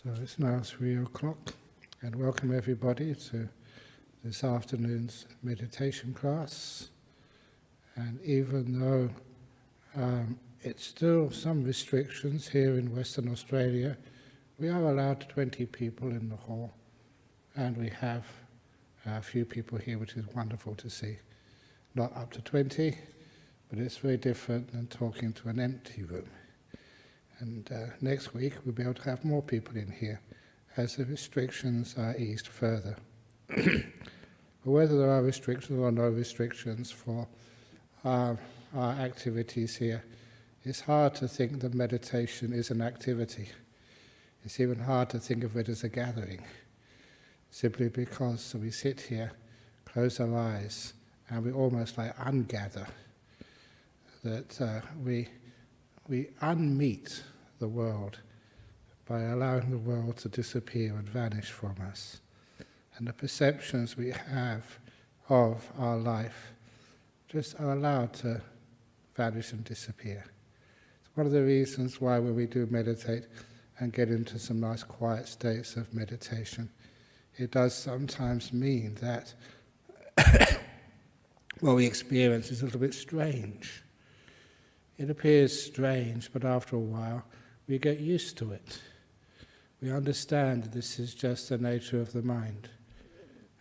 So it's now 3 o'clock, and welcome everybody to this afternoon's meditation class. And even though it's still some restrictions here in Western Australia, we are allowed 20 people in the hall, and we have a few people here, which is wonderful to see. Not up to 20, but it's very different than talking to an empty room. And next week we'll be able to have more people in here as the restrictions are eased further. But whether there are restrictions or no restrictions for our activities here, it's hard to think that meditation is an activity. It's even hard to think of it as a gathering, simply because we sit here, close our eyes, and we almost like ungather, that we unmeet the world by allowing the world to disappear and vanish from us. And the perceptions we have of our life just are allowed to vanish and disappear. It's one of the reasons why when we do meditate and get into some nice quiet states of meditation, it does sometimes mean that what we experience is a little bit strange. It appears strange, but after a while we get used to it. We understand that this is just the nature of the mind.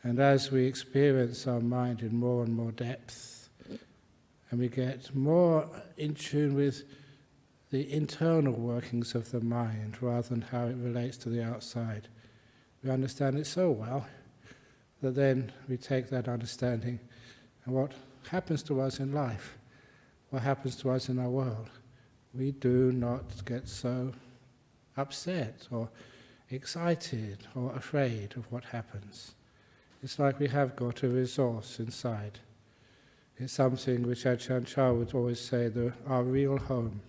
And as we experience our mind in more and more depth, and we get more in tune with the internal workings of the mind rather than how it relates to the outside, we understand it so well that then we take that understanding and what happens to us in life, what happens to us in our world, we do not get so upset or excited or afraid of what happens. It's like we have got a resource inside. It's something which Ajahn Chah would always say, our real home.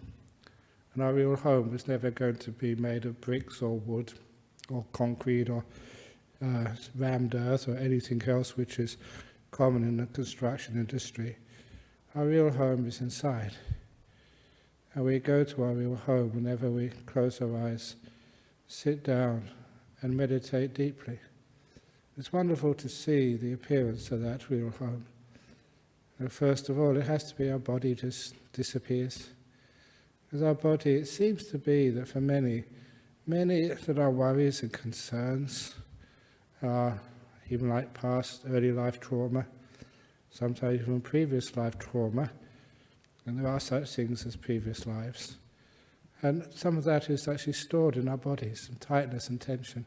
And our real home was never going to be made of bricks or wood or concrete or rammed earth or anything else which is common in the construction industry. Our real home is inside. And we go to our real home whenever we close our eyes, sit down and meditate deeply. It's wonderful to see the appearance of that real home. And first of all, it has to be our body just disappears. Because our body, it seems to be that for many that our worries and concerns are even like past early life trauma, sometimes even previous life trauma, and there are such things as previous lives. And some of that is actually stored in our bodies, some tightness and tension.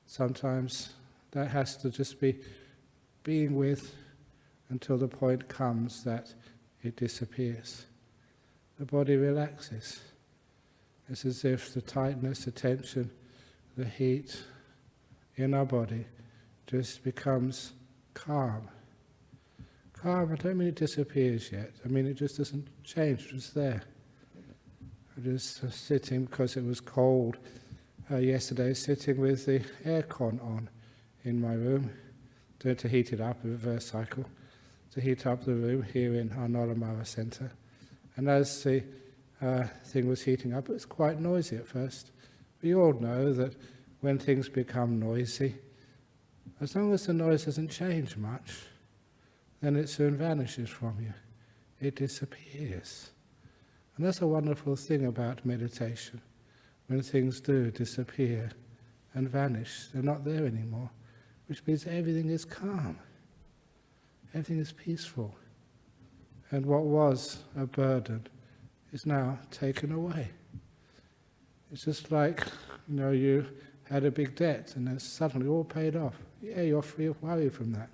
Sometimes that has to just be being with until the point comes that it disappears. The body relaxes. It's as if the tightness, the tension, the heat in our body just becomes calm. Calm, I don't mean it disappears yet. I mean it just doesn't change, it's just there. I was sitting, because it was cold yesterday, sitting with the aircon on in my room, doing to heat it up, a reverse cycle, to heat up the room here in our Nolamara Centre. And as the thing was heating up, it was quite noisy at first. We all know that when things become noisy, as long as the noise doesn't change much, then it soon vanishes from you. It disappears. And that's a wonderful thing about meditation. When things do disappear and vanish, they're not there anymore, which means everything is calm. Everything is peaceful. And what was a burden is now taken away. It's just like, you had a big debt and then suddenly all paid off. Yeah, you're free of worry from that.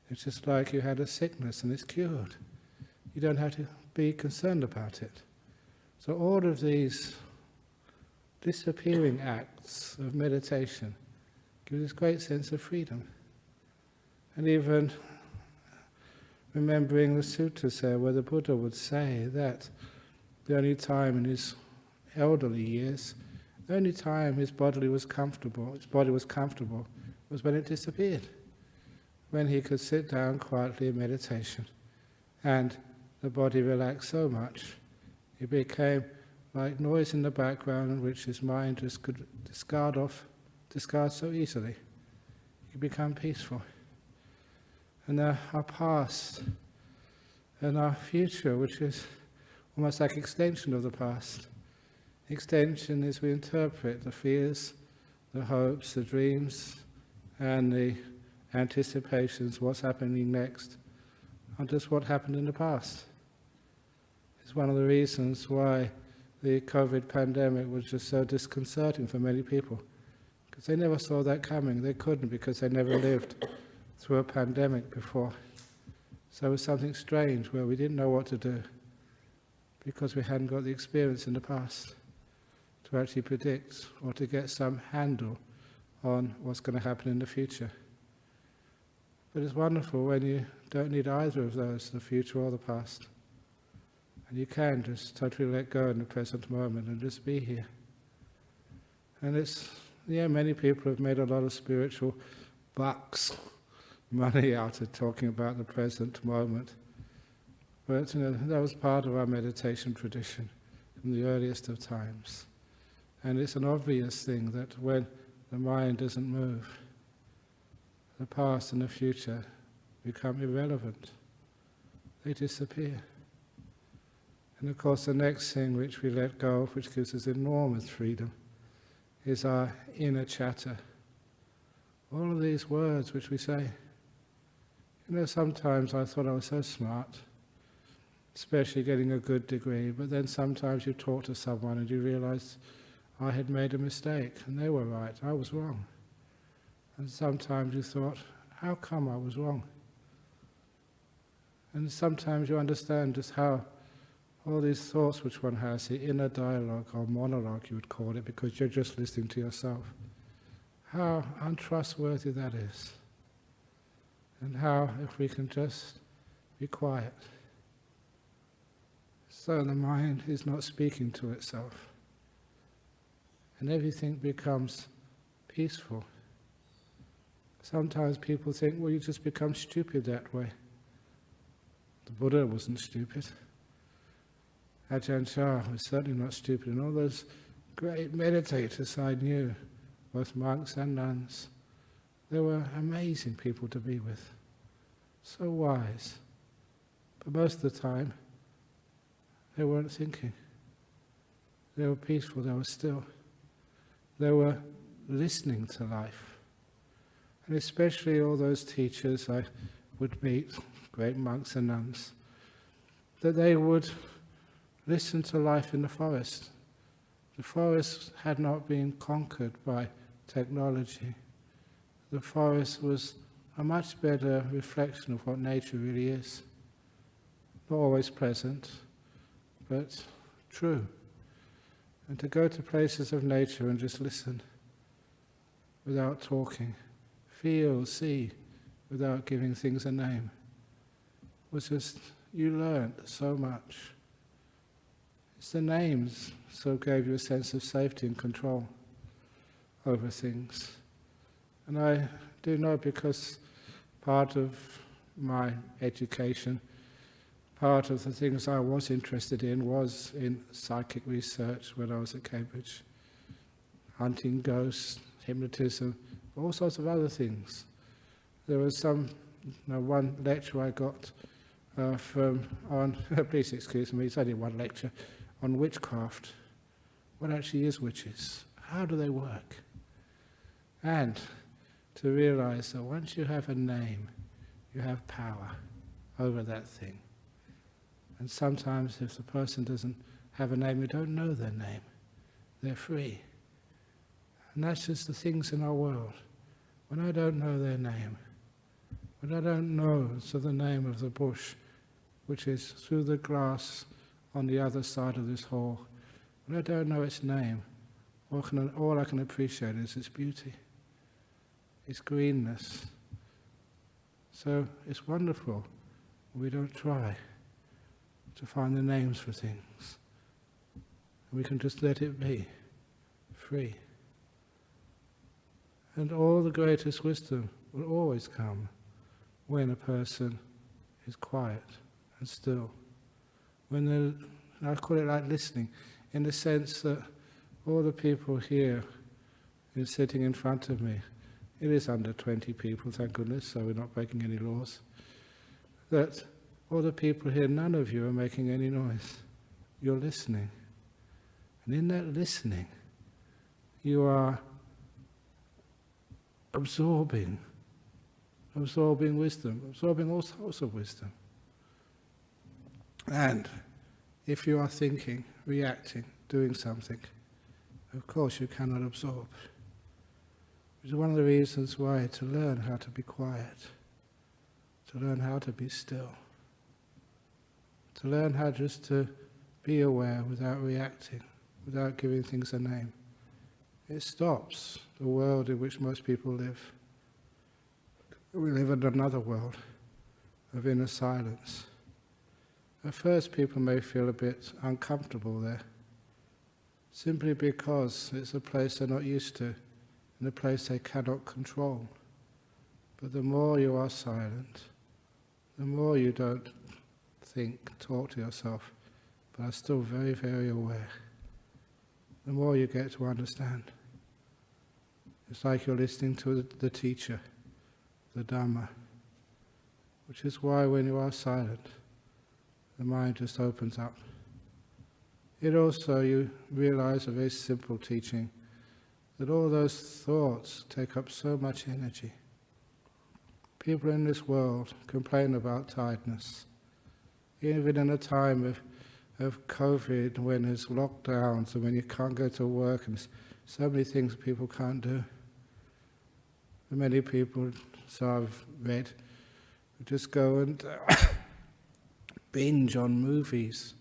It's just like you had a sickness and it's cured. You don't have to be concerned about it. So all of these disappearing acts of meditation give this great sense of freedom. And even remembering the sutras there where the Buddha would say that the only time in his elderly years, the only time his body was comfortable was when it disappeared. When he could sit down quietly in meditation and the body relaxed so much, it became like noise in the background which his mind just could discard so easily. You become peaceful. And our past and our future, which is almost like extension of the past. Extension is we interpret the fears, the hopes, the dreams, and the anticipations, what's happening next, on just what happened in the past. It's one of the reasons why the COVID pandemic was just so disconcerting for many people, because they never saw that coming. They couldn't, because they never lived through a pandemic before. So it was something strange where we didn't know what to do, because we hadn't got the experience in the past to actually predict or to get some handle on what's going to happen in the future. But it's wonderful when you don't need either of those, the future or the past. And you can just totally let go in the present moment and just be here. And many people have made a lot of spiritual bucks, money out of talking about the present moment. But that was part of our meditation tradition from the earliest of times. And it's an obvious thing that when the mind doesn't move, the past and the future become irrelevant. They disappear. And of course the next thing which we let go of, which gives us enormous freedom, is our inner chatter. All of these words which we say. Sometimes I thought I was so smart, especially getting a good degree, but then sometimes you talk to someone and you realize I had made a mistake and they were right, I was wrong. And sometimes you thought, how come I was wrong? And sometimes you understand just how all these thoughts which one has, the inner dialogue or monologue you would call it, because you're just listening to yourself, how untrustworthy that is. And how, if we can just be quiet, so the mind is not speaking to itself, and everything becomes peaceful. Sometimes people think, well, you just become stupid that way. The Buddha wasn't stupid. Ajahn Chah was certainly not stupid, and all those great meditators I knew, both monks and nuns, they were amazing people to be with, so wise. But most of the time, they weren't thinking. They were peaceful, they were still. They were listening to life. And especially all those teachers I would meet, great monks and nuns, that they would listen to life in the forest. The forest had not been conquered by technology. The forest was a much better reflection of what nature really is. Not always pleasant, but true. And to go to places of nature and just listen without talking, feel, see, without giving things a name, was just, you learned so much. It's the names so gave you a sense of safety and control over things. And I do know, because part of my education, part of the things I was interested in was in psychic research when I was at Cambridge, hunting ghosts, hypnotism, all sorts of other things. There was one lecture I got please excuse me, it's only one lecture, on witchcraft. What actually is witches? How do they work? And to realize that once you have a name, you have power over that thing. And sometimes if the person doesn't have a name, you don't know their name, they're free. And that's just the things in our world. When I don't know their name, when I don't know the name of the bush, which is through the glass on the other side of this hall, when I don't know its name, all I can appreciate is its beauty, its greenness. So it's wonderful we don't try to find the names for things. We can just let it be, free. And all the greatest wisdom will always come when a person is quiet and still. I call it like listening. in the sense that all the people here who are sitting in front of me, it is under 20 people, thank goodness, so we're not breaking any laws, that all the people here, none of you are making any noise. You're listening. And in that listening, you are absorbing wisdom, absorbing all sorts of wisdom. And if you are thinking, reacting, doing something, of course you cannot absorb. Which is one of the reasons why to learn how to be quiet, to learn how to be still, to learn how just to be aware without reacting, without giving things a name. It stops the world in which most people live. We live in another world of inner silence. At first people may feel a bit uncomfortable there, simply because it's a place they're not used to, and a place they cannot control. But the more you are silent, the more you don't think, talk to yourself, but are still very, very aware, the more you get to understand. It's like you're listening to the teacher, the Dhamma, which is why when you are silent, the mind just opens up. It also, you realize a very simple teaching, that all those thoughts take up so much energy. People in this world complain about tiredness. Even in a time of COVID, when there's lockdowns and when you can't go to work and so many things people can't do. For many people, so I've read, just go and binge on movies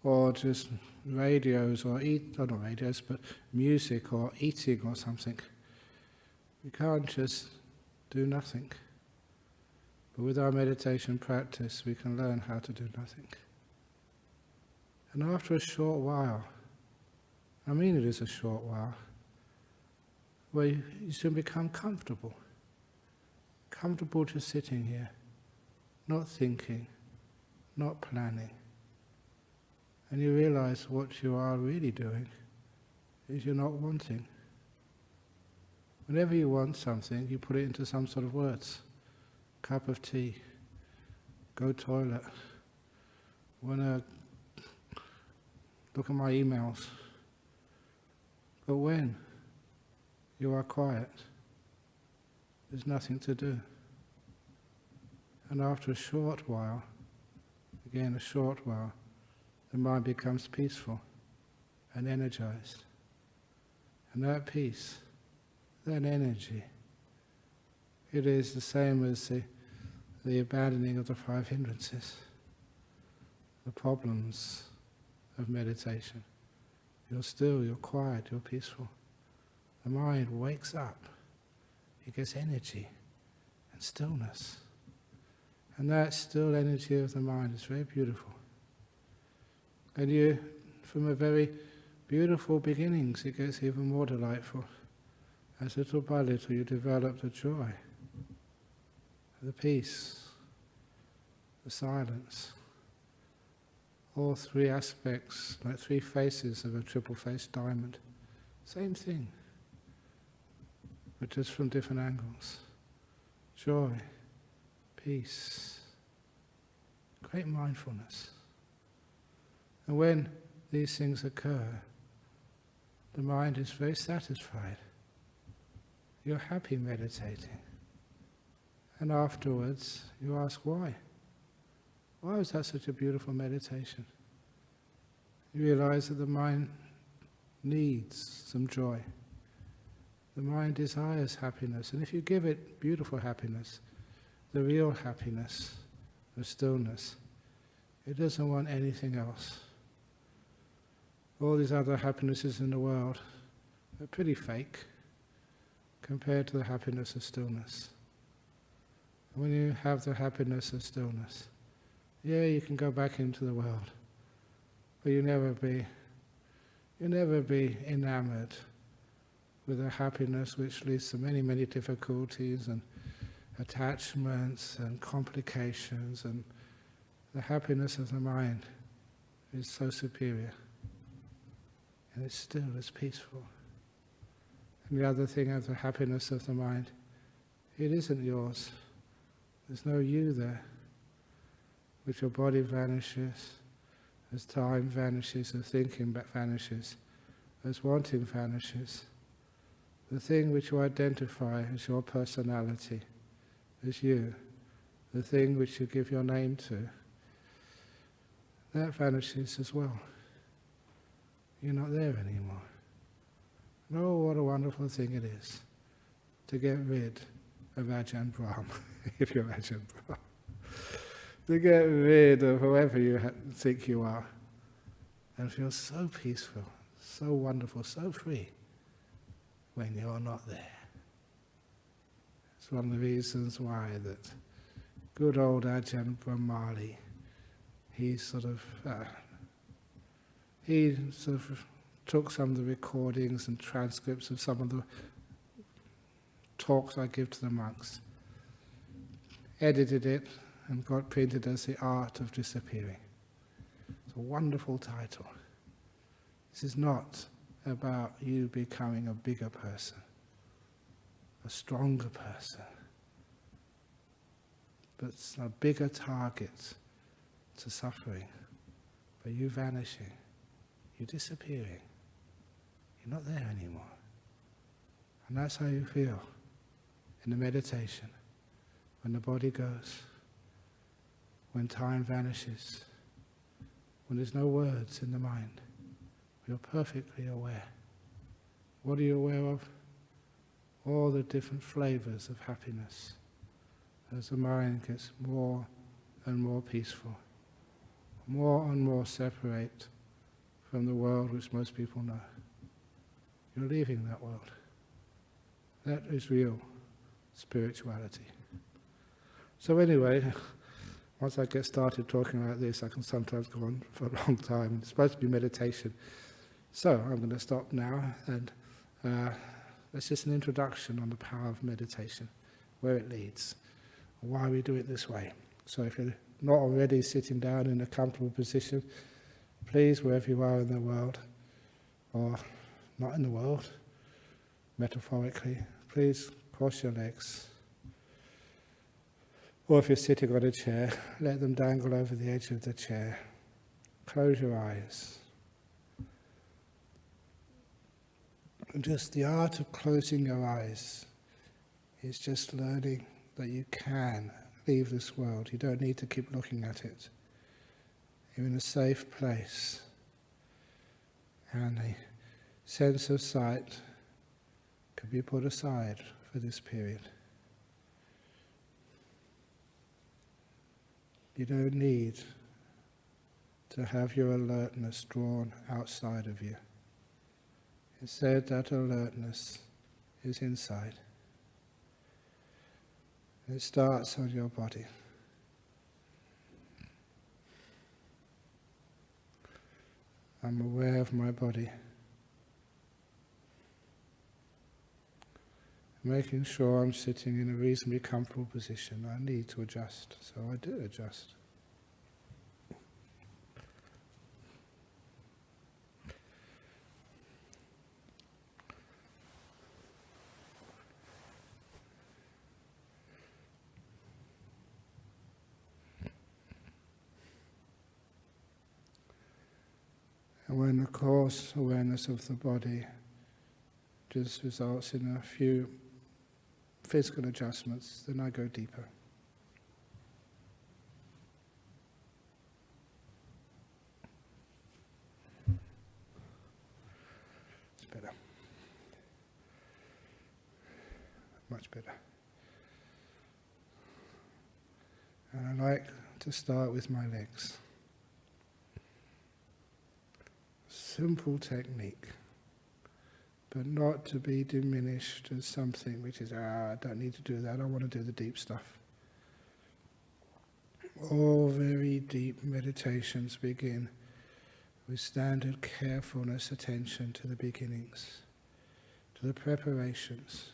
or just radios or not radios, but music or eating or something. You can't just do nothing. But with our meditation practice, we can learn how to do nothing. And after a short while, I mean it is a short while, where you soon become comfortable. Comfortable just sitting here, not thinking, not planning. And you realize what you are really doing is you're not wanting. Whenever you want something, you put it into some sort of words. Cup of tea, go toilet, wanna look at my emails. But when you are quiet, there's nothing to do. And after a short while, again a short while, the mind becomes peaceful and energized. And that peace, that energy, it is the same as the abandoning of the 5 hindrances, the problems of meditation. You're still, you're quiet, you're peaceful. The mind wakes up, it gets energy and stillness. And that still energy of the mind is very beautiful. And you, from a very beautiful beginnings, it gets even more delightful. As little by little you develop the joy, the peace, the silence. All 3 aspects, like 3 faces of a triple-faced diamond. Same thing, but just from different angles. Joy, peace, great mindfulness. And when these things occur, the mind is very satisfied. You're happy meditating. And afterwards, you ask why. Why was that such a beautiful meditation? You realize that the mind needs some joy. The mind desires happiness, and if you give it beautiful happiness, the real happiness of stillness, it doesn't want anything else. All these other happinesses in the world are pretty fake compared to the happiness of stillness. And when you have the happiness of stillness, yeah, you can go back into the world, but you'll never be enamored with a happiness which leads to many, many difficulties and attachments and complications, and the happiness of the mind is so superior. and it's still as peaceful. And the other thing is the happiness of the mind. It isn't yours. There's no you there. As your body vanishes, as time vanishes, as thinking vanishes, as wanting vanishes, the thing which you identify as your personality, as you, the thing which you give your name to, that vanishes as well. You're not there anymore. Oh, what a wonderful thing it is to get rid of Ajahn Brahm, if you're Ajahn Brahm. To get rid of whoever you think you are and feel so peaceful, so wonderful, so free when you're not there. It's one of the reasons why that good old Ajahn Brahmali, he sort of took some of the recordings and transcripts of some of the talks I give to the monks, edited it, and got printed as The Art of Disappearing. It's a wonderful title. This is not about you becoming a bigger person, a stronger person, but it's a bigger target to suffering, but you vanishing, you disappearing. You're not there anymore. And that's how you feel in the meditation, when the body goes, when time vanishes, when there's no words in the mind. You're perfectly aware. What are you aware of? All the different flavors of happiness as the mind gets more and more peaceful, more and more separate from the world which most people know. You're leaving that world. That is real spirituality. So anyway, once I get started talking like this, I can sometimes go on for a long time. It's supposed to be meditation. So I'm going to stop now, and that's just an introduction on the power of meditation, where it leads, why we do it this way. So if you're not already sitting down in a comfortable position, please, wherever you are in the world, or not in the world, metaphorically, please cross your legs. Or if you're sitting on a chair, let them dangle over the edge of the chair. Close your eyes. And just the art of closing your eyes is just learning that you can leave this world. You don't need to keep looking at it. You're in a safe place. And the sense of sight can be put aside for this period. You don't need to have your alertness drawn outside of you. Instead, that alertness is inside. It starts on your body. I'm aware of my body. Making sure I'm sitting in a reasonably comfortable position. I need to adjust, so I do adjust. And when the coarse awareness of the body just results in a few physical adjustments, then I go deeper. It's better. Much better. And I like to start with my legs. Simple technique, but not to be diminished as something which is, I don't need to do that, I want to do the deep stuff. All very deep meditations begin with standard carefulness, attention to the beginnings, to the preparations.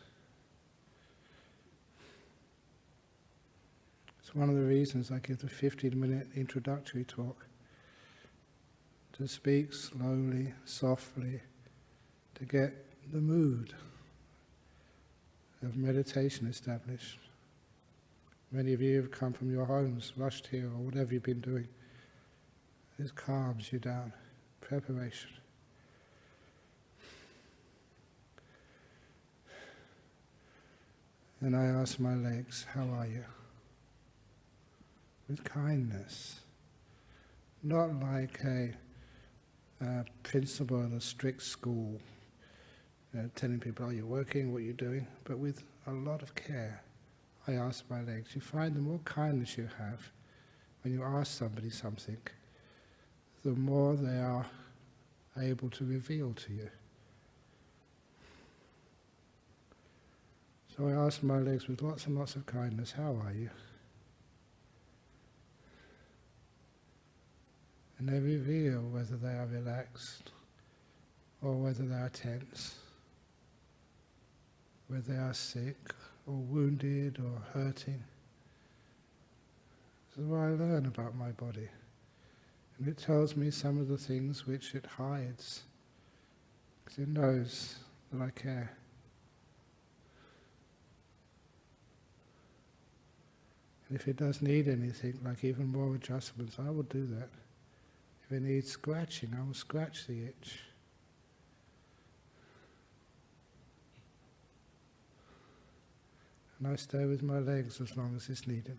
It's one of the reasons I give the 15-minute introductory talk, to speak slowly, softly, to get the mood of meditation established. Many of you have come from your homes, rushed here, or whatever you've been doing. This calms you down. Preparation. And I ask my legs, how are you? With kindness. Not like a principal in a strict school, telling people, are you working, what are you doing? But with a lot of care. I ask my legs. You find the more kindness you have when you ask somebody something, the more they are able to reveal to you. So I ask my legs with lots and lots of kindness, how are you? And they reveal whether they are relaxed or whether they are tense, whether they are sick or wounded or hurting. This is what I learn about my body. And it tells me some of the things which it hides, because it knows that I care. And if it does need anything, like even more adjustments, I will do that. If it needs scratching, I will scratch the itch. And I stay with my legs as long as it's needed.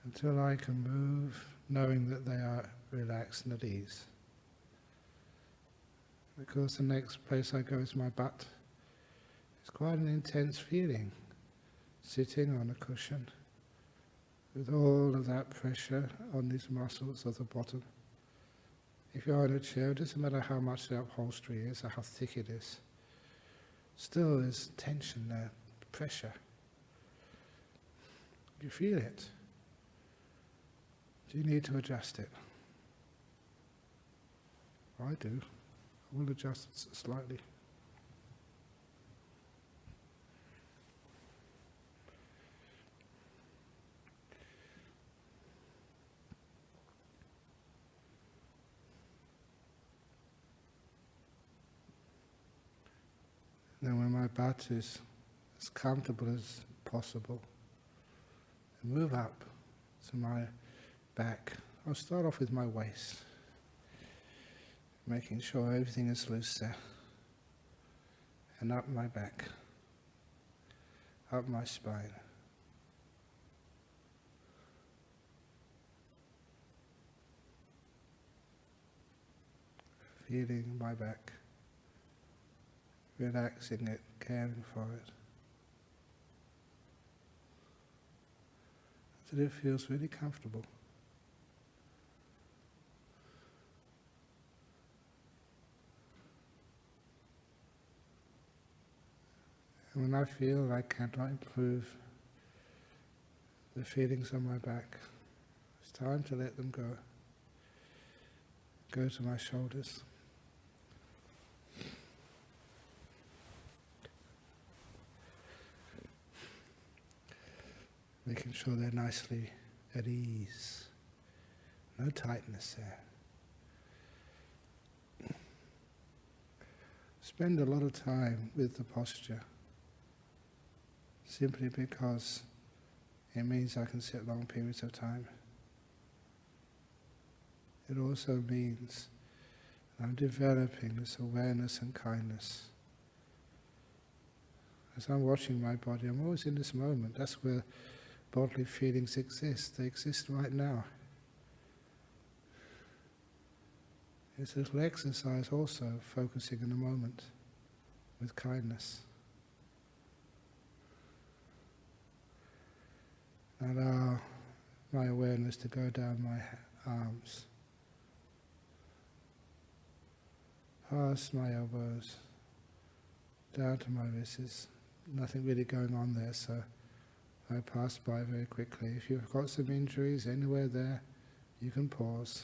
Until I can move, knowing that they are relaxed and at ease. Because the next place I go is my butt. It's quite an intense feeling, sitting on a cushion, with all of that pressure on these muscles of the bottom. If you're in a chair, it doesn't matter how much the upholstery is or how thick it is. Still there's tension there, pressure. You feel it. Do you need to adjust it? I do. I will adjust it slightly. Then when my butt is as comfortable as possible, I move up to my back. I'll start off with my waist, making sure everything is loose there. And up my back, up my spine. Feeling my back. Relaxing it, caring for it. Until it feels really comfortable. And when I feel I cannot improve the feelings on my back, it's time to let them go. Go to my shoulders. Making sure they're nicely at ease. No tightness there. Spend a lot of time with the posture, simply because it means I can sit long periods of time. It also means I'm developing this awareness and kindness. As I'm watching my body, I'm always in this moment. That's where bodily feelings exist. They exist right now. It's a little exercise also, focusing in the moment with kindness. Allow my awareness to go down my arms, past my elbows, down to my wrists. Nothing really going on there, so I pass by very quickly. If you've got some injuries anywhere there, you can pause.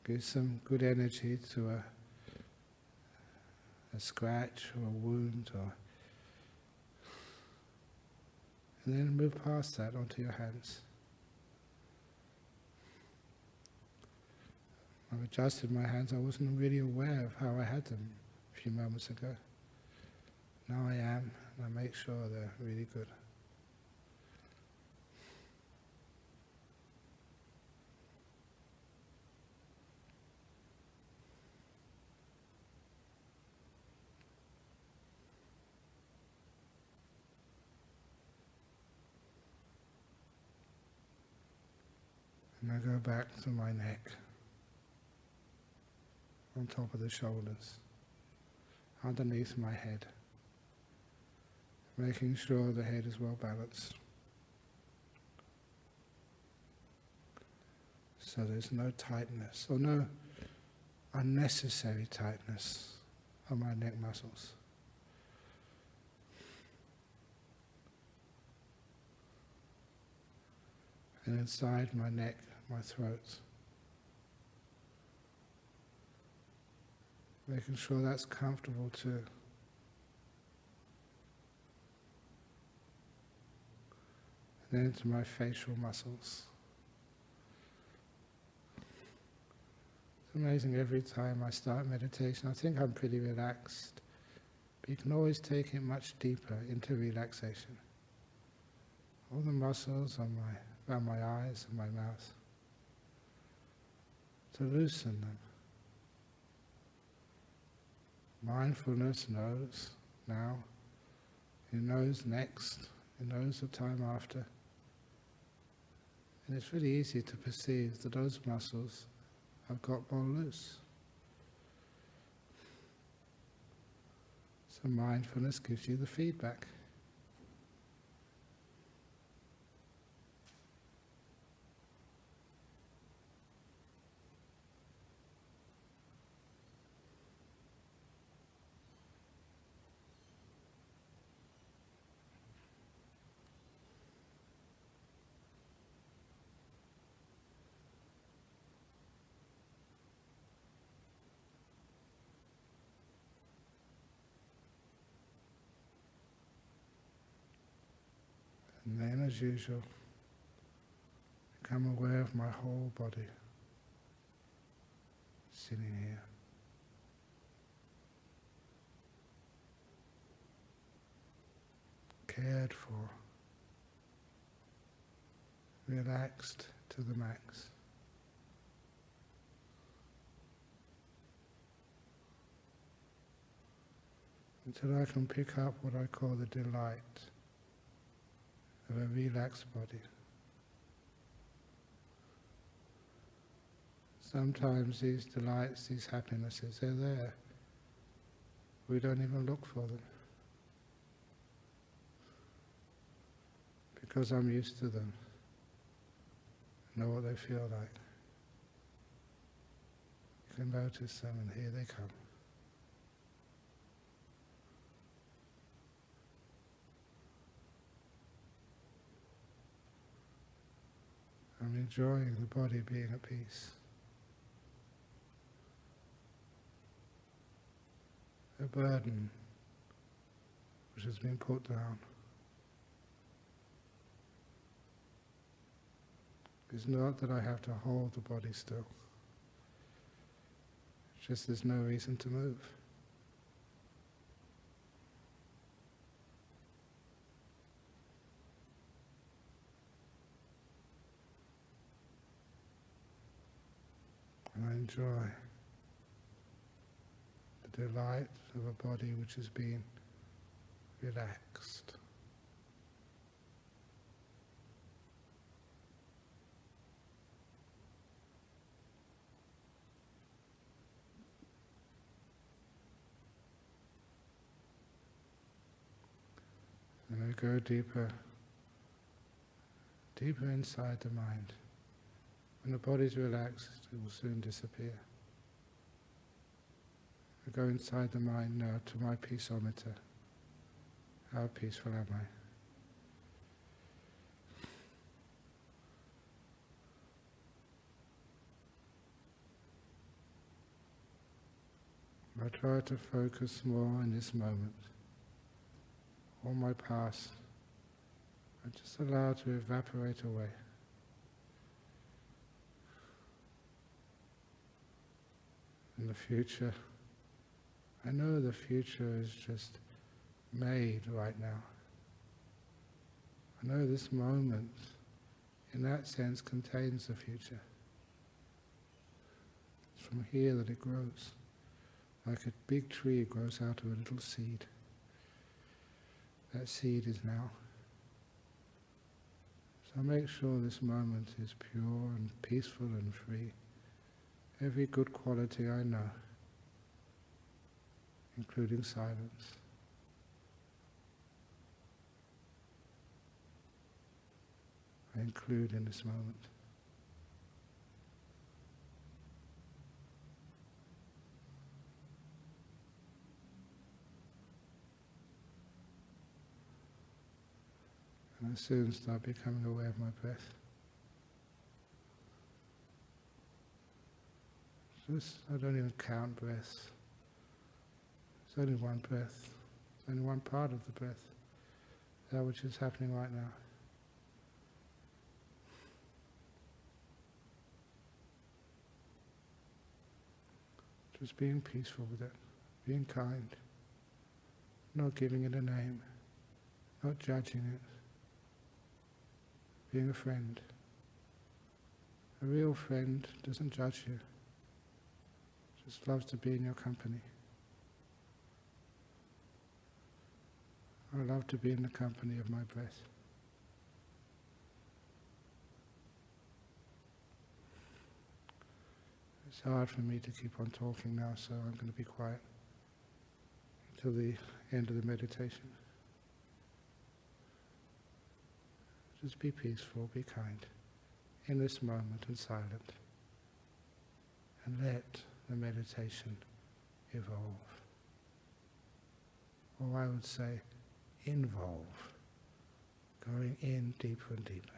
Give some good energy to a scratch or a wound, and then move past that onto your hands. I've adjusted my hands. I wasn't really aware of how I had them a few moments ago. Now I am, and I make sure they're really good. And I go back to my neck, on top of the shoulders, underneath my head, making sure the head is well balanced. So there's no tightness, or no unnecessary tightness of my neck muscles. And inside my neck, my throat, making sure that's comfortable too. And then to my facial muscles. It's amazing, every time I start meditation, I think I'm pretty relaxed, but you can always take it much deeper into relaxation. All the muscles around my eyes and my mouth, to loosen them. Mindfulness knows now, it knows next, it knows the time after. And it's really easy to perceive that those muscles have got more loose. So mindfulness gives you the feedback. And then, as usual, become aware of my whole body, sitting here. Cared for, relaxed to the max. Until I can pick up what I call the delight of a relaxed body. Sometimes these delights, these happinesses, they're there. We don't even look for them, because I'm used to them. I know what they feel like. You can notice them, and here they come. I'm enjoying the body being at peace. A burden which has been put down is not that I have to hold the body still. It's just there's no reason to move. And I enjoy the delight of a body which has been relaxed. And I go deeper, deeper inside the mind. When the body's relaxed, it will soon disappear. I go inside the mind now to my peaceometer. How peaceful am I? I try to focus more in this moment. All my past, I just allow to evaporate away. And the future, I know the future is just made right now. I know this moment, in that sense, contains the future. It's from here that it grows. Like a big tree grows out of a little seed. That seed is now. So make sure this moment is pure and peaceful and free. Every good quality I know, including silence. I include in this moment. And I soon start becoming aware of my breath. I don't even count breaths. It's only one breath. It's only one part of the breath. That which is happening right now. Just being peaceful with it, being kind, not giving it a name, not judging it, being a friend. A real friend doesn't judge you, just loves to be in your company. I love to be in the company of my breath. It's hard for me to keep on talking now, so I'm going to be quiet until the end of the meditation. Just be peaceful, be kind, in this moment and silent. And let the meditation evolve. Or I would say, involve, going in deeper and deeper.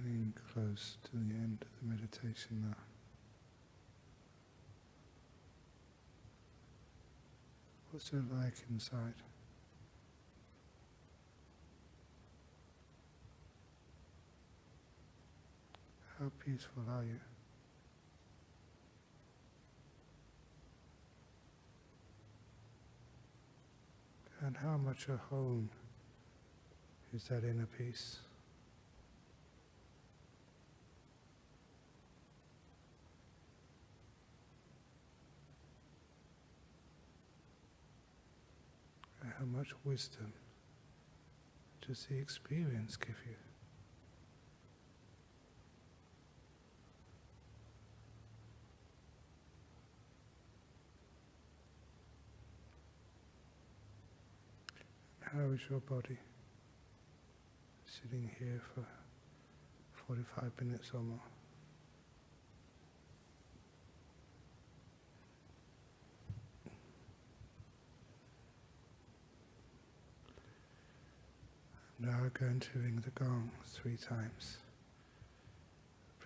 Getting close to the end of the meditation now. What's it like inside? How peaceful are you? And how much at home is that inner peace? And how much wisdom does the experience give you? How is your body sitting here for 45 minutes or more? Now I'm going to ring the gong 3 times.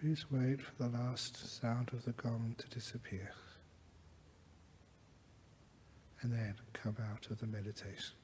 Please wait for the last sound of the gong to disappear, and then come out of the meditation.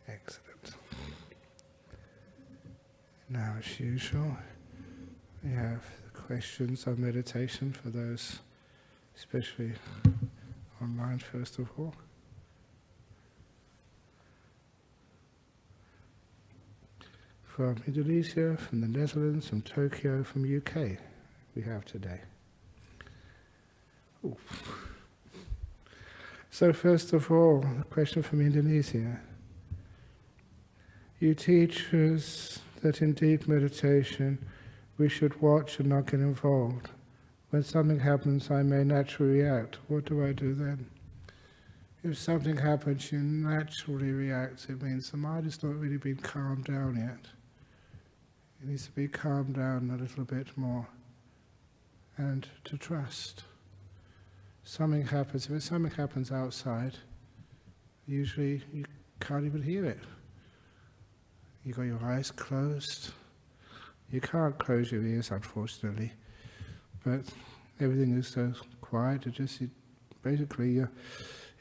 Excellent. Now, as usual, we have questions on meditation for those, especially online, first of all. From Indonesia, from the Netherlands, from Tokyo, from UK, we have today. Ooh. So first of all, a question from Indonesia. You teach us that in deep meditation we should watch and not get involved. When something happens, I may naturally react. What do I do then? If something happens, you naturally react. It means the mind has not really been calmed down yet. It needs to be calmed down a little bit more. And to trust. Something happens. If something happens outside, usually you can't even hear it. You've got your eyes closed. You can't close your ears, unfortunately. But everything is so quiet, basically you're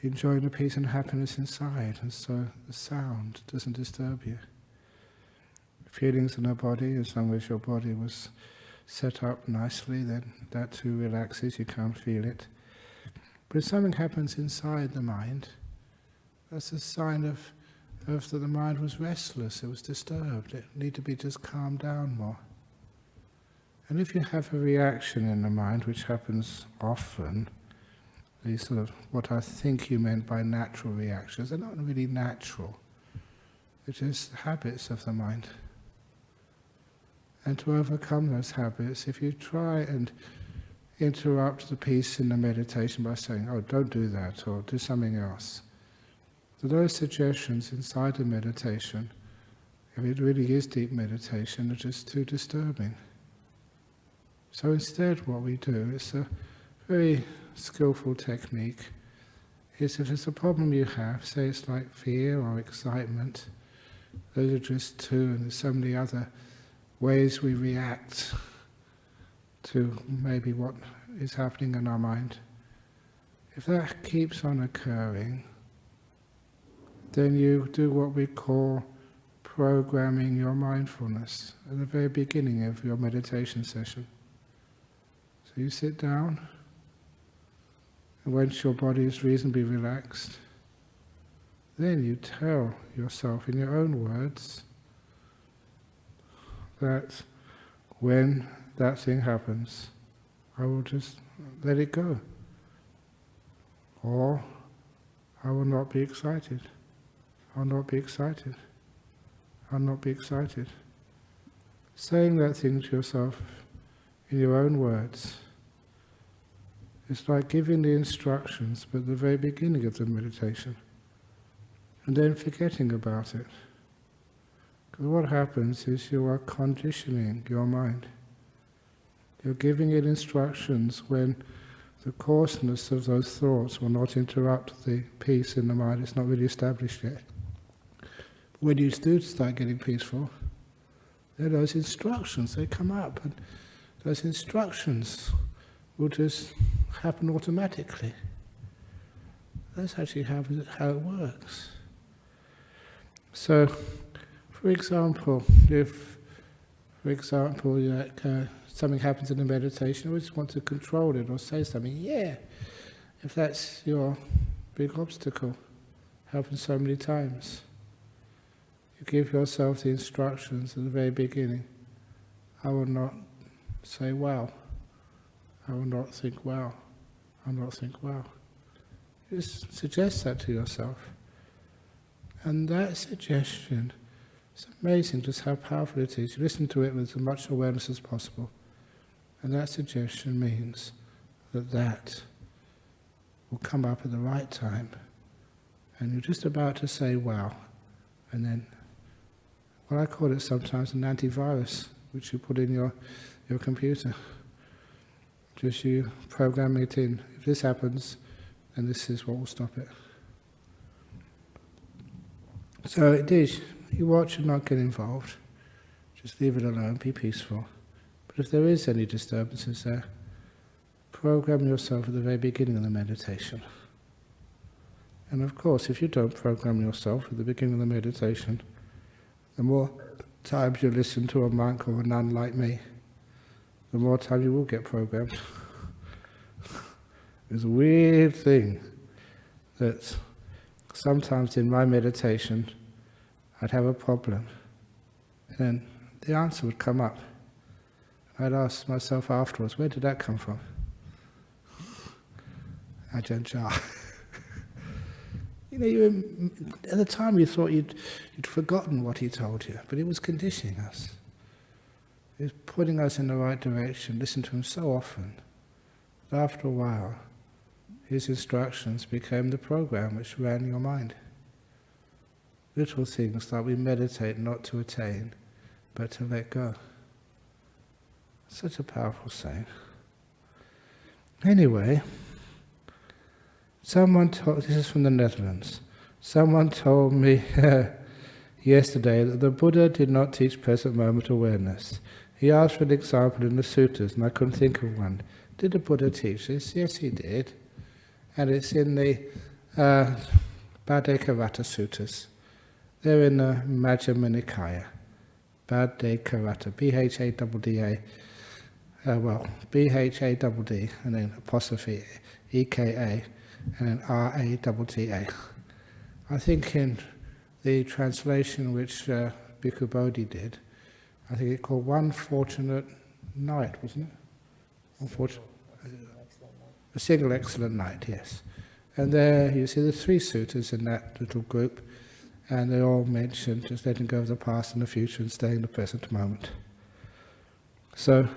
enjoying the peace and happiness inside, and so the sound doesn't disturb you. Feelings in the body, as long as your body was set up nicely, then that too relaxes, you can't feel it. But if something happens inside the mind, that's a sign of that the mind was restless, it was disturbed, it needed to be just calmed down more. And if you have a reaction in the mind, which happens often, these sort of, what I think you meant by natural reactions, they're not really natural. They're just habits of the mind. And to overcome those habits, if you try and interrupt the peace in the meditation by saying, oh, don't do that, or do something else, so those suggestions inside the meditation, if it really is deep meditation, are just too disturbing. So instead what we do is a very skillful technique, is if it's a problem you have, say it's like fear or excitement, those are just two, and there's so many other ways we react to maybe what is happening in our mind. If that keeps on occurring, then you do what we call programming your mindfulness at the very beginning of your meditation session. So you sit down, and once your body is reasonably relaxed, then you tell yourself in your own words that when that thing happens, I will just let it go. Or I will not be excited. I'll not be excited. I'll not be excited. Saying that thing to yourself in your own words, it's like giving the instructions but at the very beginning of the meditation, and then forgetting about it. Because what happens is you are conditioning your mind. You're giving it instructions when the coarseness of those thoughts will not interrupt the peace in the mind. It's not really established yet. When you do start getting peaceful, there are those instructions, they come up, and those instructions will just happen automatically. That's actually how it works. So, for example, if, something happens in the meditation, you just want to control it or say something, yeah, if that's your big obstacle, happens so many times. You give yourself the instructions at the very beginning. I will not say wow. I will not think wow. I will not think wow. Just suggest that to yourself. And that suggestion, it's amazing just how powerful it is. You listen to it with as much awareness as possible. And that suggestion means that will come up at the right time. And you're just about to say wow. And then, well, I call it sometimes an antivirus, which you put in your computer. Just you program it in. If this happens, then this is what will stop it. So it is. You watch and not get involved. Just leave it alone, be peaceful. But if there is any disturbances there, program yourself at the very beginning of the meditation. And of course, if you don't program yourself at the beginning of the meditation, the more times you listen to a monk or a nun like me, the more time you will get programmed. It's a weird thing that sometimes in my meditation I'd have a problem, and the answer would come up. I'd ask myself afterwards, where did that come from? Ajahn Chah. At the time you thought you'd forgotten what he told you, but it was conditioning us. It was putting us in the right direction. Listen to him so often that after a while, his instructions became the program which ran your mind. Little things like we meditate not to attain, but to let go. Such a powerful saying. Anyway, this is from the Netherlands, someone told me yesterday that the Buddha did not teach present moment awareness. He asked for an example in the sutras, and I couldn't think of one. Did the Buddha teach this? Yes, he did. And it's in the Bhaddekarata Sutras. They're in the Majjhima Nikaya. Bhaddekarata, B-H-A-D-D-A. B-H-A-D-D, and then apostrophe E-K-A, and then R-A-T-T-A. I think in the translation which Bhikkhu Bodhi did, I think it called One Fortunate Night, wasn't it? A single excellent night, yes. And there you see the 3 sutras in that little group, and they all mention just letting go of the past and the future and staying in the present moment. So,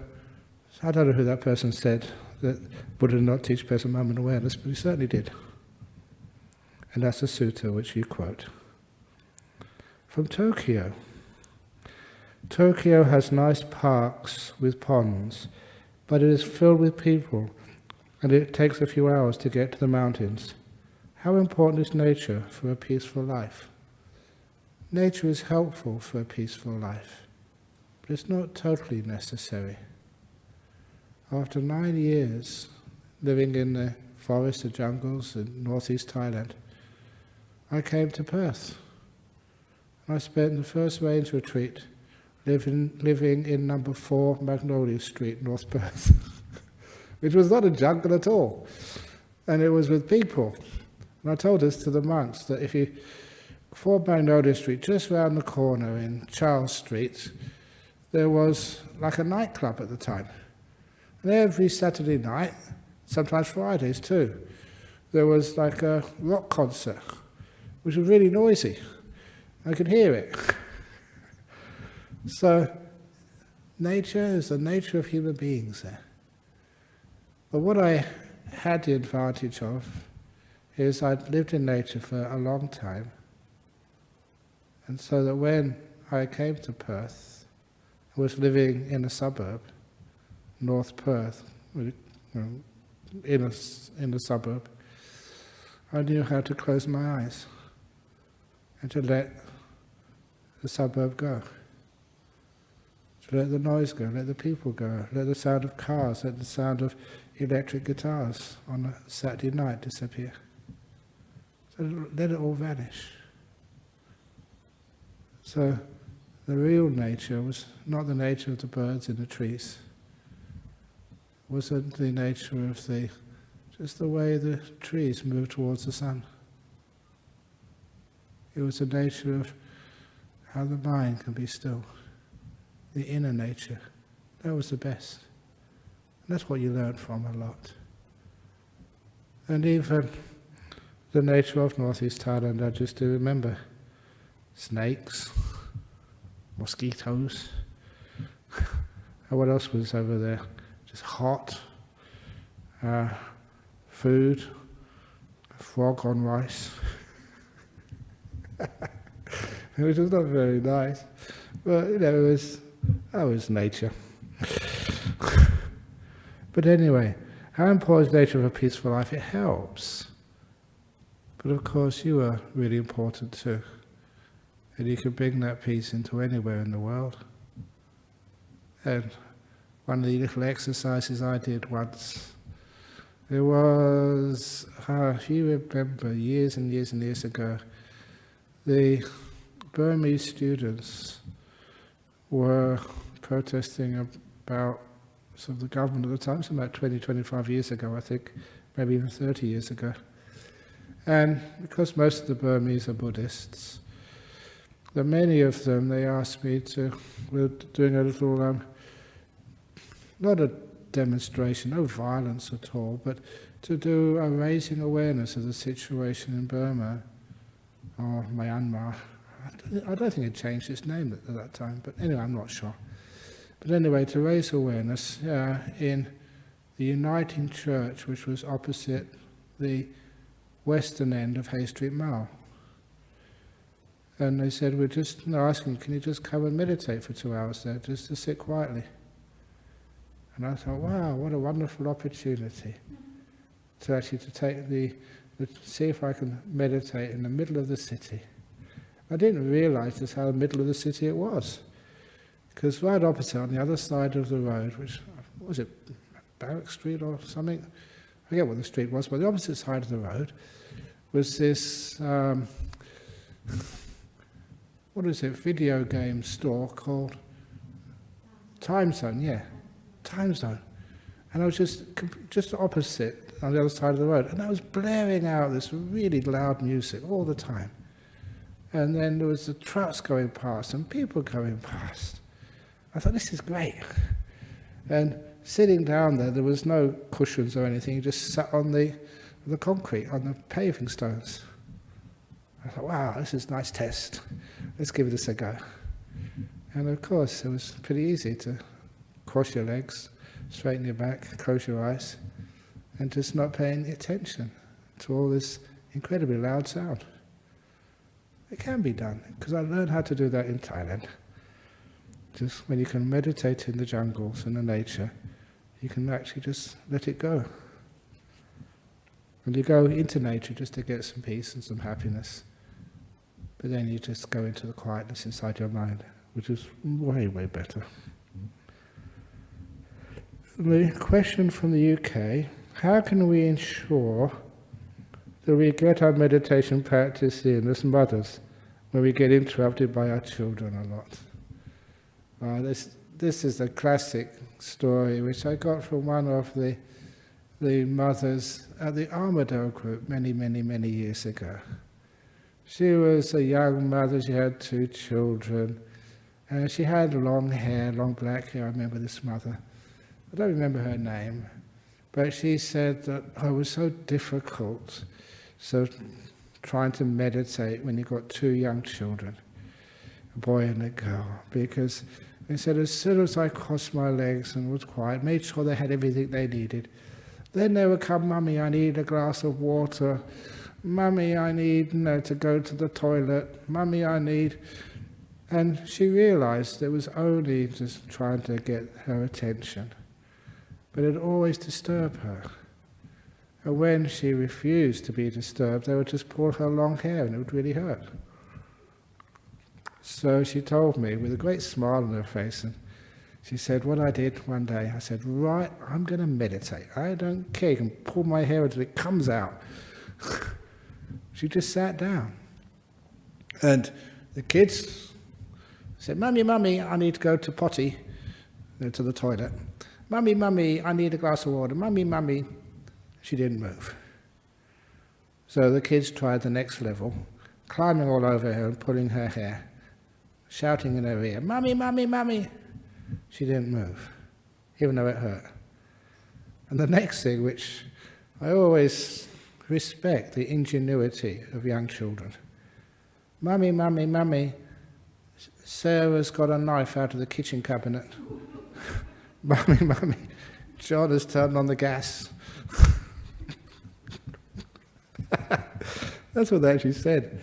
I don't know who that person said that Buddha did not teach present moment awareness, but he certainly did. And that's a sutta which you quote. From Tokyo. Tokyo has nice parks with ponds, but it is filled with people, and it takes a few hours to get to the mountains. How important is nature for a peaceful life? Nature is helpful for a peaceful life, but it's not totally necessary. After 9 years living in the forests, the jungles in northeast Thailand, I came to Perth. I spent the first rains retreat living in number 4 Magnolia Street, North Perth, which was not a jungle at all. And it was with people. And I told this to the monks, that if you, 4 Magnolia Street, just round the corner in Charles Street, there was like a nightclub at the time. And every Saturday night, sometimes Fridays too, there was like a rock concert, which was really noisy. I could hear it. So, nature is the nature of human beings there. But what I had the advantage of is I'd lived in nature for a long time. And so that when I came to Perth, I was living in a suburb, North Perth, in a suburb. I knew how to close my eyes and to let the suburb go. To let the noise go, let the people go, let the sound of cars, let the sound of electric guitars on a Saturday night disappear. So let it all vanish. So the real nature was not the nature of the birds in the trees. It wasn't the nature of just the way the trees move towards the sun. It was the nature of how the mind can be still. The inner nature. That was the best. And that's what you learn from a lot. And even the nature of Northeast Thailand, I just do remember snakes, mosquitoes, and what else was over there? Just hot, food, frog on rice, which was not very nice, but that was nature. But anyway, how important is nature of a peaceful life? It helps. But of course you are really important too. And you can bring that peace into anywhere in the world. And one of the little exercises I did once, it was, if you remember, years and years and years ago, the Burmese students were protesting about the government at the time, so about 20, 25 years ago, I think, maybe even 30 years ago. And because most of the Burmese are Buddhists, that many of them, they asked me we're doing a little, not a demonstration, no violence at all, but to do a raising awareness of the situation in Burma, or Myanmar. I don't think it changed its name at that time, but anyway, I'm not sure. But anyway, to raise awareness in the Uniting Church, which was opposite the western end of Hay Street Mall. And they said, we're just asking, can you just come and meditate for 2 hours there, just to sit quietly? And I thought, wow, what a wonderful opportunity to actually see if I can meditate in the middle of the city. I didn't realize just how the middle of the city it was. Because right opposite, on the other side of the road, which, was it Barrack Street or something? I forget what the street was, but the opposite side of the road was this, video game store called Time Zone, yeah, Time Zone. And I was just opposite, on the other side of the road, and I was blaring out this really loud music all the time. And then there was the trucks going past and people going past. I thought, this is great. And sitting down there was no cushions or anything, you just sat on the concrete, on the paving stones. I thought, wow, this is a nice test. Let's give this a go. And of course, it was pretty easy to cross your legs, straighten your back, close your eyes, and just not pay any attention to all this incredibly loud sound. It can be done, because I learned how to do that in Thailand. Just when you can meditate in the jungles and the nature, you can actually just let it go. And you go into nature just to get some peace and some happiness. But then you just go into the quietness inside your mind, which is way, way better. The question from the UK, how can we ensure that we get our meditation practice in as mothers when we get interrupted by our children a lot? This is a classic story which I got from one of the mothers at the Armadale group many, many, many years ago. She was a young mother, she had 2 children, and she had long hair, long black hair. I remember this mother. I don't remember her name, but she said that it was so difficult, so trying to meditate when you've got 2 young children. a boy and a girl, because they said as soon as I crossed my legs and was quiet, made sure they had everything they needed, then they would come, "Mummy, I need a glass of water. Mummy, I need to go to the toilet. Mummy, I need..." And she realized it was only just trying to get her attention, but it always disturbed her. And when she refused to be disturbed, they would just pull her long hair and it would really hurt. So she told me with a great smile on her face, and she said, what I did one day, I said, right, I'm going to meditate. I don't care, you can pull my hair until it comes out. She just sat down. And the kids said, "Mummy, Mummy, I need to go to potty," to the toilet. "Mummy, Mummy, I need a glass of water. Mummy, Mummy." She didn't move. So the kids tried the next level, climbing all over her and pulling her hair, shouting in her ear, "Mummy, Mummy, Mummy." She didn't move, even though it hurt. And the next thing, which I always respect, the ingenuity of young children. "Mummy, Mummy, Mummy, Sarah's got a knife out of the kitchen cabinet." "Mummy, Mummy, John has turned on the gas." That's what they actually said.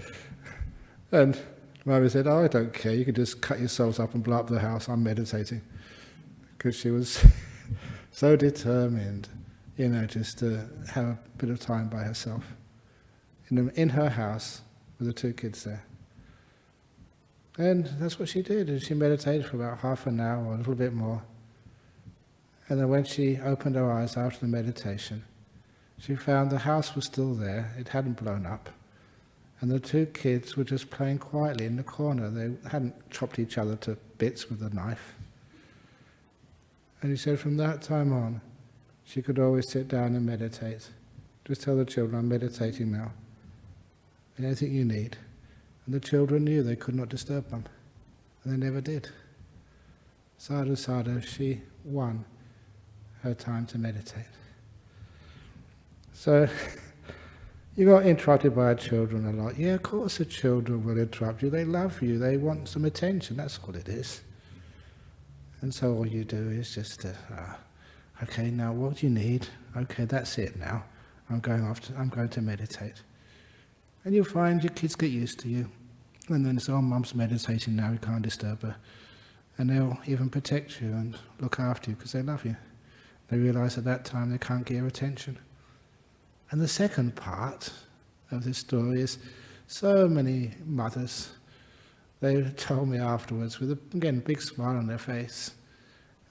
And Mummy said, "Oh, I don't care, you can just cut yourselves up and blow up the house, I'm meditating." Because she was so determined, just to have a bit of time by herself. In her house, with the two kids there. And that's what she did, and she meditated for about half an hour or a little bit more. And then when she opened her eyes after the meditation, she found the house was still there, it hadn't blown up. And the two kids were just playing quietly in the corner. They hadn't chopped each other to bits with a knife. And he said from that time on, she could always sit down and meditate. Just tell the children, "I'm meditating now. Anything you need." And the children knew they could not disturb them. And they never did. Sadhu, sadhu, she won her time to meditate. So, you got interrupted by children a lot. Yeah, of course the children will interrupt you. They love you. They want some attention. That's all it is. And so all you do is just, okay, now what do you need? Okay, that's it now. I'm going to meditate. And you'll find your kids get used to you. And then it's, "Oh, Mum's meditating now, we can't disturb her." And they'll even protect you and look after you because they love you. They realize at that time they can't get your attention. And the second part of this story is so many mothers, they told me afterwards with, again, a big smile on their face.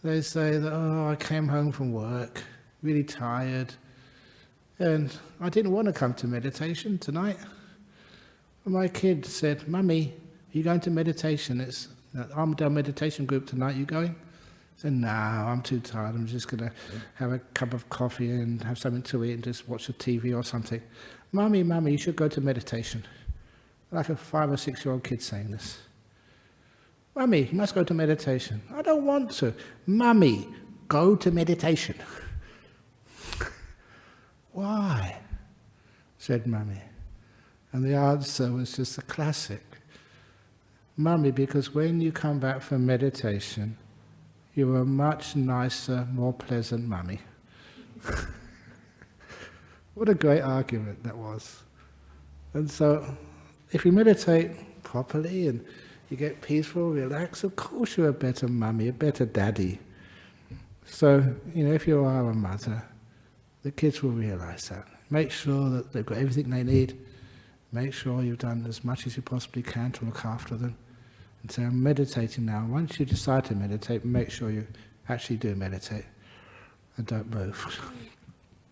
They say that, "Oh, I came home from work, really tired, and I didn't want to come to meditation tonight." And my kid said, "Mummy, are you going to meditation? It's the Armadale meditation group tonight, you going?" I said, "No, I'm too tired. I'm just going to have a cup of coffee and have something to eat and just watch the TV or something." "Mummy, Mummy, you should go to meditation." Like a 5 or 6-year-old kid saying this. "Mummy, you must go to meditation." "I don't want to." "Mummy, go to meditation." "Why?" said Mummy. And the answer was just a classic. "Mummy, because when you come back from meditation, you're a much nicer, more pleasant mummy." What a great argument that was. And so, if you meditate properly and you get peaceful, relaxed, of course you're a better mummy, a better daddy. So, if you are a mother, the kids will realize that. Make sure that they've got everything they need. Make sure you've done as much as you possibly can to look after them. And say, "I'm meditating now." Once you decide to meditate, make sure you actually do meditate and don't move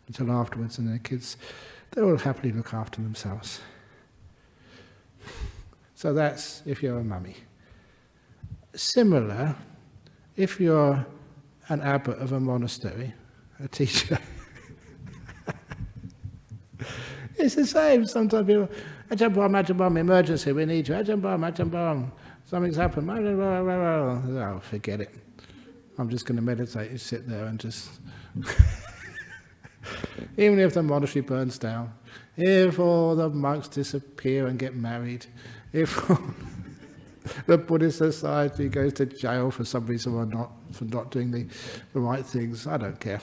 until afterwards, and the kids, they will happily look after themselves. So that's if you're a mummy. Similar, if you're an abbot of a monastery, a teacher, it's the same. Sometimes people, "Ajahn, emergency, we need you. Ajahn, something's happened." "Oh, forget it. I'm just going to meditate and sit there and just..." Even if the monastery burns down, if all the monks disappear and get married, if the Buddhist Society goes to jail for some reason or not, for not doing the right things. I don't care.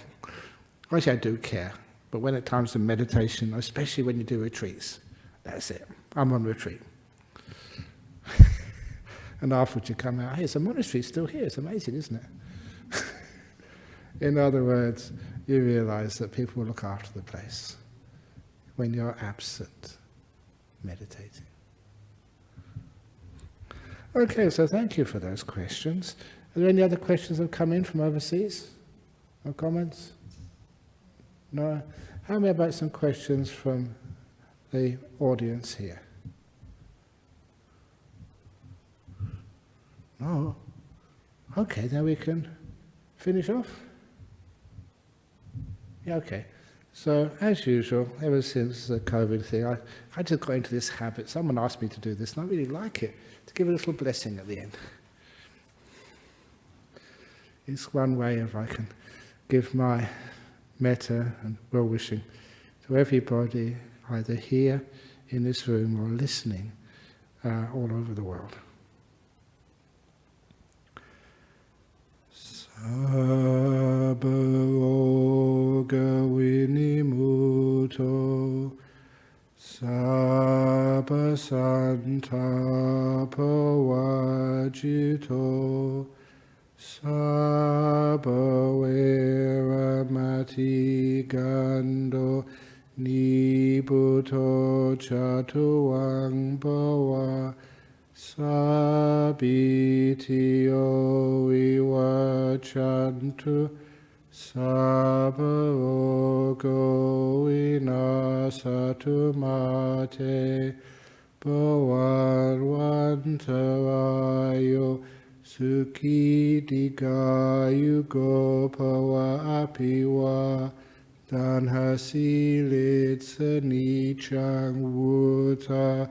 Actually, I do care. But when it comes to meditation, especially when you do retreats, that's it. I'm on retreat. And afterwards you come out, hey, it's a monastery still here. It's amazing, isn't it? In other words, you realize that people will look after the place when you're absent, meditating. Okay, so thank you for those questions. Are there any other questions that have come in from overseas? No comments? No? How about some questions from the audience here? No? Okay, then we can finish off. Yeah, okay. So, as usual, ever since the COVID thing, I just got into this habit. Someone asked me to do this, and I really like it, to give a little blessing at the end. It's one way if I can give my metta and well-wishing to everybody, either here in this room or listening all over the world. Sabba roga vinimuto, sabba santapa vajito, sabba veramati gando, nibuto chatuang bhava, sabitiyo vivachantu, sabba rogo vinasatu mate, bhavanvantarayo sukhi digayugo bhava apiwa, danhasilitsa nichang vuta,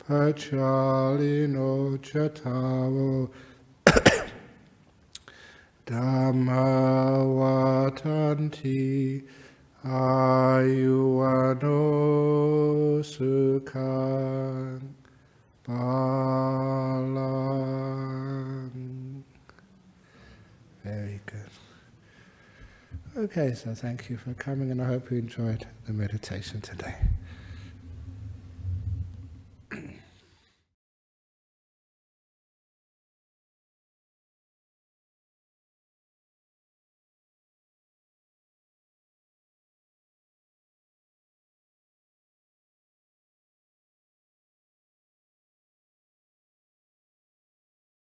pachalino chatavo, Dhammavatanti ayuvano sukhang balang. Very good. Okay, so thank you for coming, and I hope you enjoyed the meditation today.